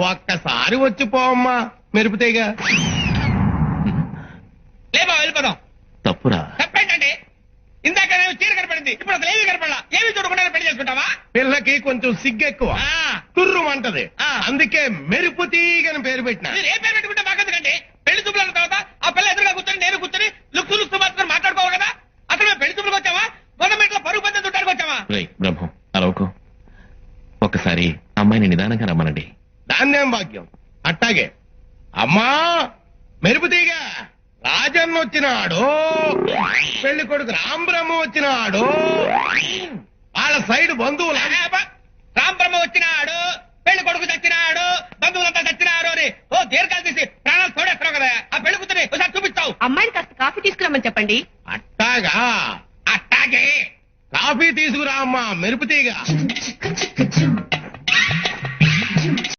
ఒక్కసారి వచ్చి పోమ్మా మెరుపుతీగా. లేబా వెళ్ళిపోదాం. తప్పురా. తప్పేంటండి? ఇందాక నేను చీర కనపడింది, ఇప్పుడు అసలు ఏమీ కనపడలా. ఏమి చూడకుండా పెళ్లి చేసుకుంటావా? పిల్లకి కొంచెం సిగ్గెక్కువ, తుర్రుమంటది. అందుకే మెరుపుతీగని పేరు పెట్టిన. మీరు ఏ పేరు పెట్టుకుంటే మాకెందుకండి? పెళ్లి చూపుల తర్వాత ఆ పిల్ల ఎదురుగా కూర్చొని నేను కూర్చొని లుక్సు మాత్రం మాట్లాడుకోవాలి కదా. అసలు మేము పెళ్లి చూపులకు వచ్చావా, గవర్నమెంట్ పరుగు పద్ధతి చుట్టానికి వచ్చావా? బ్రహ్మం అరవకు. ఒక్కసారి అమ్మాయిని నిదానంగా రమ్మనండి. ధాన్యం భాగ్యం. అట్టాగే. అమ్మా మెరుపుతీగ, రాజన్న వచ్చినాడు, పెళ్లి కొడుకు రాంబ్రహ్మ వచ్చినాడు, వాళ్ళ సైడ్ బంధువులు. రాంబ్రహ్మ వచ్చినాడు, పెళ్లి కొడుకు చచ్చినాడు, బంధువులంతా చచ్చినారు అని ఓ దీర్ఘాలు తీసి ప్రాణాలు తోడేస్తున్నావు కదా. ఆ పెళ్లి కూతురి ఒకసారి చూపిస్తావు. అమ్మాయిని కాస్త కాఫీ తీసుకురమ్మని చెప్పండి. అట్టాగా. అట్టాగే. కాఫీ తీసుకురా అమ్మా మెరుపుతీగ.